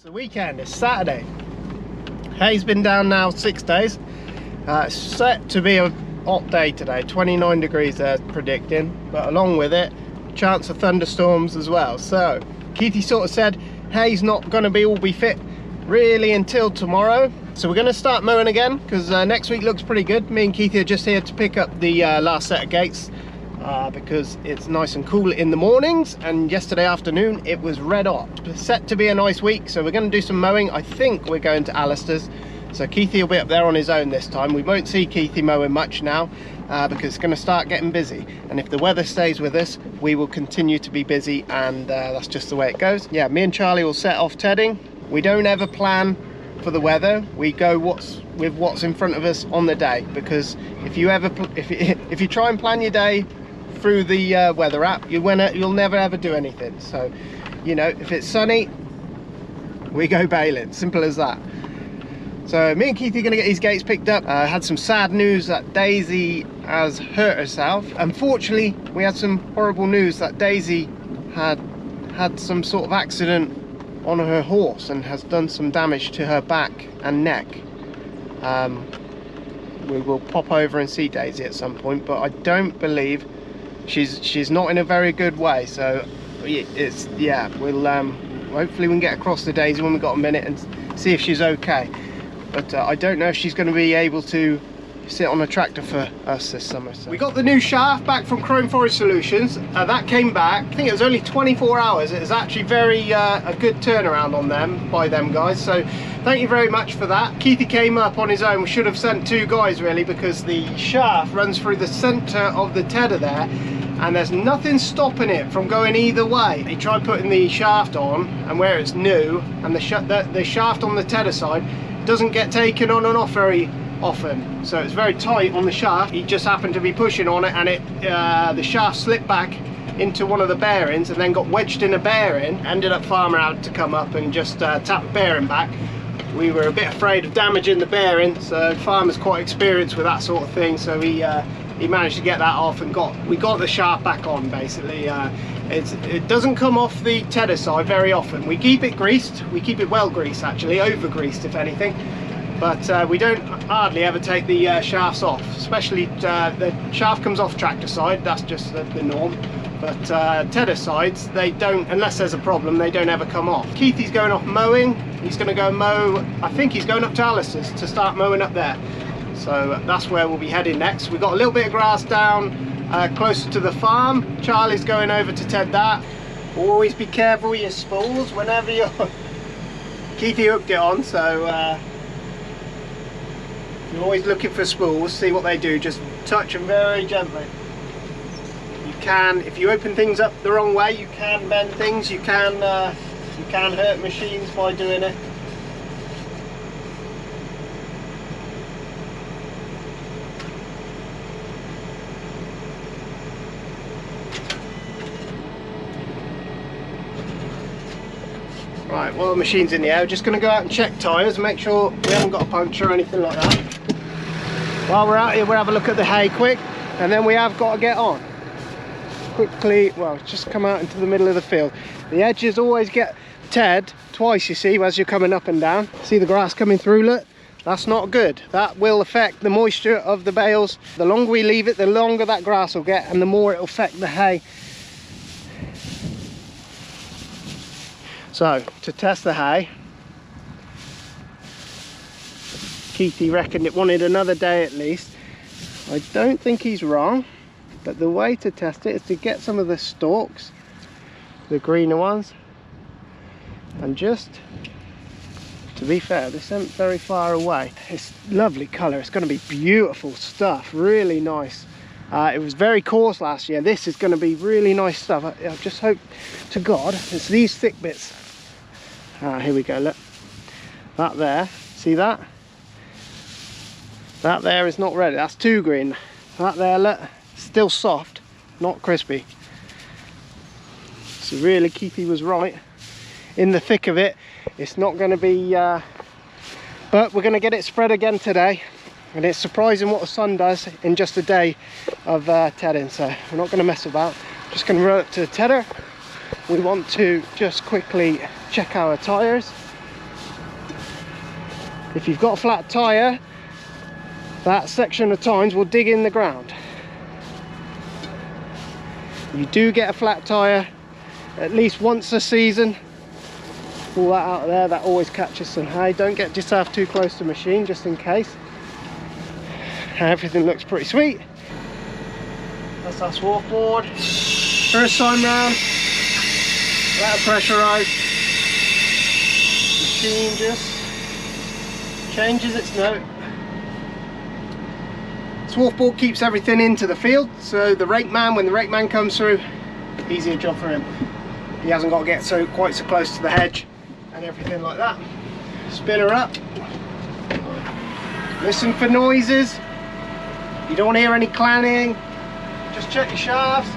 The weekend is Saturday. Hay's been down now 6 days. It's set to be a hot day today, 29 degrees they're predicting, but along with it, chance of thunderstorms as well. So Keithy sort of said hay's not going to be fit really until tomorrow. So we're going to start mowing again because next week looks pretty good. Me and Keithy are just here to pick up the last set of gates because it's nice and cool in the mornings, and yesterday afternoon it was red hot. It's set to be a nice week, so we're going to do some mowing. I think we're going to Alistair's, so Keithy will be up there on his own this time. We won't see Keithy mowing much now because it's going to start getting busy, and if the weather stays with us we will continue to be busy, and that's just the way it goes. Yeah, me and Charlie will set off tedding. We don't ever plan for the weather, we go with what's in front of us on the day, because if you try and plan your day through the weather app, you'll never ever do anything. So, you know, if it's sunny, we go bailing, simple as that. So me and Keithy are going to get these gates picked up. I had some sad news that Daisy has hurt herself. Unfortunately, we had some horrible news that Daisy had some sort of accident on her horse and has done some damage to her back and neck. We will pop over and see Daisy at some point, but I don't believe she's not in a very good way. So it's, yeah, we'll hopefully we can get across to Daisy when we've got a minute and see if she's okay. But I don't know if she's going to be able to sit on a tractor for us this summer. So we got the new shaft back from Chrome Forest Solutions. That came back, I think it was only 24 hours. It was actually very a good turnaround on them by them guys, so thank you very much for that. Keithy came up on his own. We should have sent two guys really, because the shaft runs through the center of the tedder there and there's nothing stopping it from going either way. He tried putting the shaft on, and where it's new and the shaft on the tedder side doesn't get taken on and off very often, so it's very tight on the shaft. He just happened to be pushing on it, and the shaft slipped back into one of the bearings and then got wedged in a bearing. Ended up farmer had to come up and just tap the bearing back. We were a bit afraid of damaging the bearing, so farmer's quite experienced with that sort of thing, so he managed to get that off and we got the shaft back on basically. It doesn't come off the tedder side very often. We keep it greased, we keep it well greased actually, over greased if anything, but we don't hardly ever take the shafts off, especially the shaft comes off tractor side, that's just the norm, but tedder sides, they don't, unless there's a problem, they don't ever come off. Keithy's going off mowing. He's going to go mow, I think he's going up to Alistair's to start mowing up there, so that's where we'll be heading next. We've got a little bit of grass down closer to the farm. Charlie's going over to ted that. Always be careful with your spools whenever you're Keithy hooked it on, so you're always looking for spools, see what they do, just touch them very gently. You can, if you open things up the wrong way, you can bend things, you can hurt machines by doing it. Right, while the machine's in the air, we're just going to go out and check tyres and make sure we haven't got a puncture or anything like that. While we're out here, we'll have a look at the hay quick, and then we have got to get on quickly. Well, just come out into the middle of the field. The edges always get ted twice, you see, as you're coming up and down. See the grass coming through, look? That's not good. That will affect the moisture of the bales. The longer we leave it, the longer that grass will get, and the more it will affect the hay. So, to test the hay, Keithy reckoned it wanted another day at least. I don't think he's wrong, but the way to test it is to get some of the stalks, the greener ones, and just, to be fair, this isn't very far away. It's lovely colour, it's going to be beautiful stuff, really nice. It was very coarse last year. This is going to be really nice stuff. I just hope to God it's these thick bits. Here we go, look. That there, see that? That there is not ready, that's too green. That there, look, still soft, not crispy. So really, Keithy was right. In the thick of it, it's not going to be, but we're going to get it spread again today. And it's surprising what the sun does in just a day of tedding, so we're not going to mess about. Just going to run up to the tedder. We want to just quickly check our tyres if you've got a flat tyre, that section of tines will dig in the ground. You do get a flat tyre at least once a season. Pull that out of there, that always catches some hay. Don't get yourself too close to the machine, just in case. Everything looks pretty sweet. That's our swarf board. First time round, let it pressurise. Machine just changes its note. Swarf board keeps everything into the field, so the rake man, when the rake man comes through, easier job for him. He hasn't got to get quite so close to the hedge and everything like that. Spin her up. Listen for noises. You don't want to hear any clanging. Just check your shafts.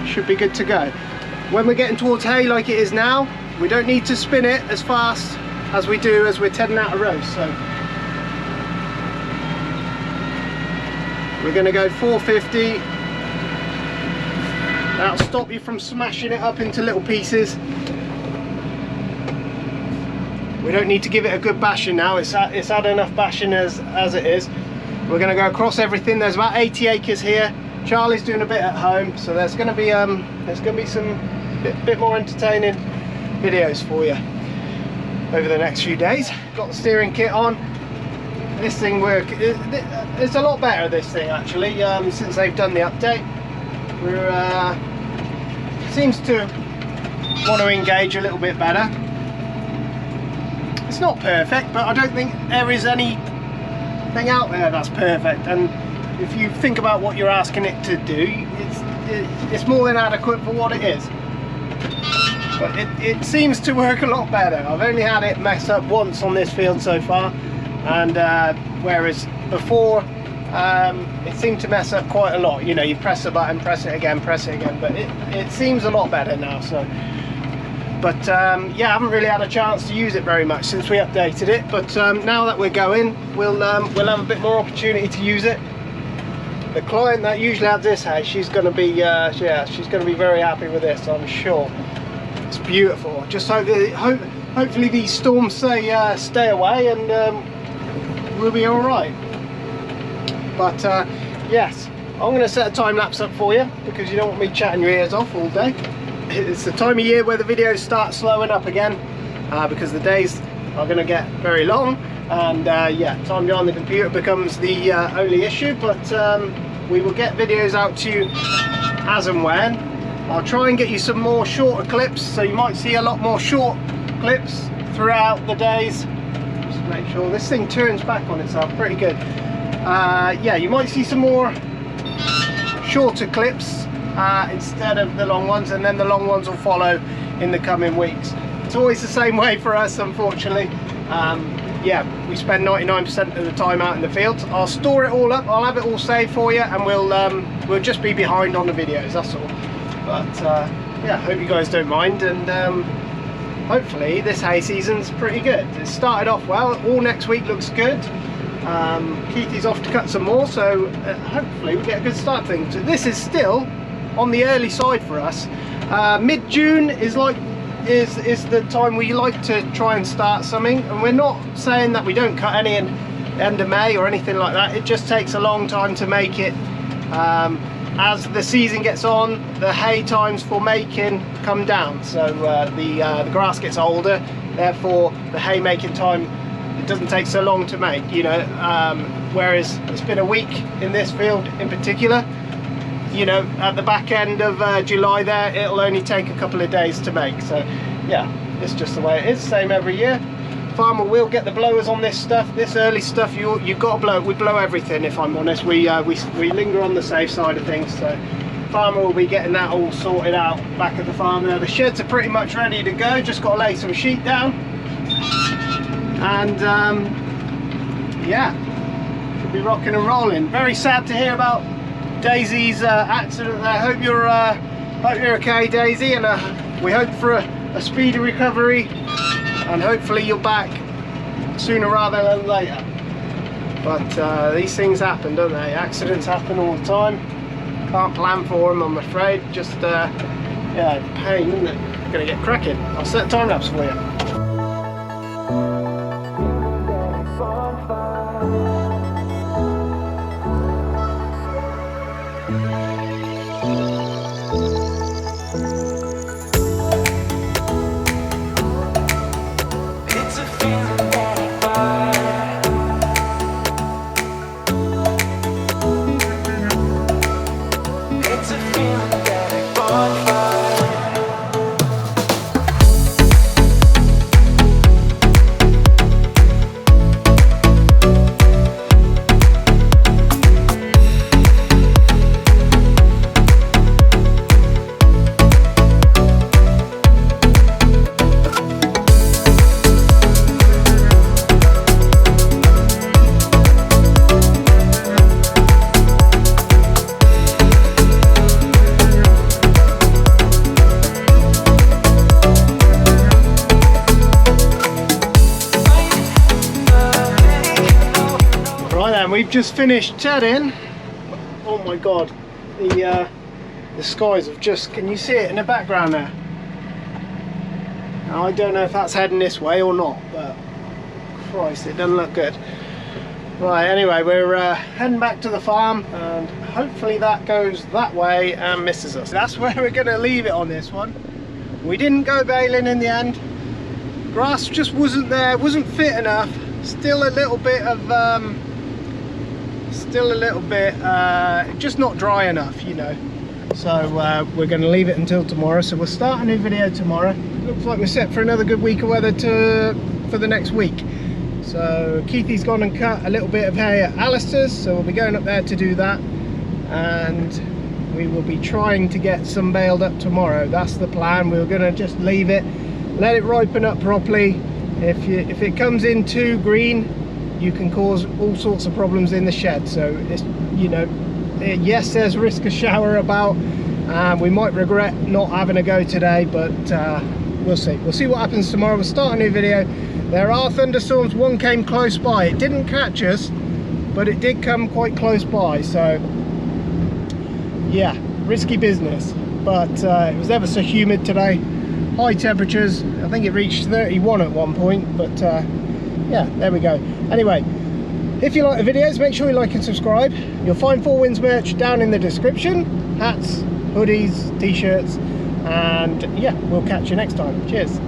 Should be good to go. When we're getting towards hay like it is now, we don't need to spin it as fast as we do as we're tedding out a row. So we're going to go 450. That'll stop you from smashing it up into little pieces. We don't need to give it a good bashing now. It's had enough bashing as it is. We're going to go across everything. There's about 80 acres here. Charlie's doing a bit at home, so there's going to be some bit more entertaining videos for you over the next few days. Got the steering kit on. This thing it's a lot better, this thing actually, since they've done the update. Seems to want to engage a little bit better. It's not perfect, but I don't think there is anything out there that's perfect, and if you think about what you're asking it to do, it's more than adequate for what it is. But it seems to work a lot better. I've only had it mess up once on this field so far, and whereas before it seemed to mess up quite a lot. You know, you press the button, press it again, but it seems a lot better now. So, but yeah, I haven't really had a chance to use it very much since we updated it, but now that we're going, we'll have a bit more opportunity to use it. The client that usually has this hay, she's going to be she's going to be very happy with this, I'm sure. It's beautiful. Just hopefully these storms stay away, and we'll be all right. But yes, I'm going to set a time lapse up for you because you don't want me chatting your ears off all day. It's the time of year where the videos start slowing up again, because the days are going to get very long, and yeah, time behind the computer becomes the only issue. But we will get videos out to you as and when. I'll try and get you some more shorter clips, so you might see a lot more short clips throughout the days. Just make sure this thing turns back on itself pretty good. Yeah, you might see some more shorter clips instead of the long ones, and then the long ones will follow in the coming weeks. It's always the same way for us, unfortunately. Yeah, we spend 99% of the time out in the fields. I'll store it all up, I'll have it all saved for you, and we'll just be behind on the videos, that's all. But yeah, hope you guys don't mind, and hopefully this hay season's pretty good. It started off well, all next week looks good. Keithy's off to cut some more, so hopefully we get a good start to things. So this is still on the early side for us. Mid-June is the time we like to try and start something, and we're not saying that we don't cut any in end of May or anything like that. It just takes a long time to make it. As the season gets on, the hay times for making come down, so the grass gets older, therefore the hay making time, it doesn't take so long to make, you know, whereas it's been a week in this field in particular. You know, at the back end of July there, it'll only take a couple of days to make. So yeah, it's just the way it is, same every year. Farmer will get the blowers on this stuff, this early stuff. You've got to blow. We blow everything, if I'm honest. We linger on the safe side of things. So farmer will be getting that all sorted out back at the farm there. The sheds are pretty much ready to go, just got to lay some sheet down, and yeah, should be rocking and rolling. Very sad to hear about Daisy's accident there. Hope you're okay, Daisy, and we hope for a speedy recovery, and hopefully you're back sooner rather than later. But these things happen, don't they? Accidents happen all the time. Can't plan for them, I'm afraid. Just yeah, pain, isn't it? Gonna get cracking. I'll set a time lapse for you. we've just finished tedding. Oh my god, the skies have just, can you see it in the background there? Now, I don't know if that's heading this way or not, but Christ, it doesn't look good. Right, anyway, we're heading back to the farm, and hopefully that goes that way and misses us. That's where we're going to leave it on this one. We didn't go baling in the end. Grass just wasn't there, wasn't fit enough. Still a little bit of, just not dry enough, you know. So we're going to leave it until tomorrow. So we'll start a new video tomorrow. Looks like we're set for another good week of weather for the next week. So Keithy's gone and cut a little bit of hay at Alistair's, so we'll be going up there to do that, and we will be trying to get some baled up tomorrow. That's the plan. We're going to just leave it, let it ripen up properly. If it comes in too green, you can cause all sorts of problems in the shed. So it's, you know, yes, there's risk of shower about. We might regret not having a go today, but we'll see. We'll see what happens tomorrow. We'll start a new video. There are thunderstorms. One came close by. It didn't catch us, but it did come quite close by. So yeah, risky business. But it was ever so humid today. High temperatures. I think it reached 31 at one point. But yeah, there we go. Anyway, if you like the videos, make sure you like and subscribe. You'll find 4Winds merch down in the description. Hats, hoodies, t-shirts, and yeah, we'll catch you next time. Cheers.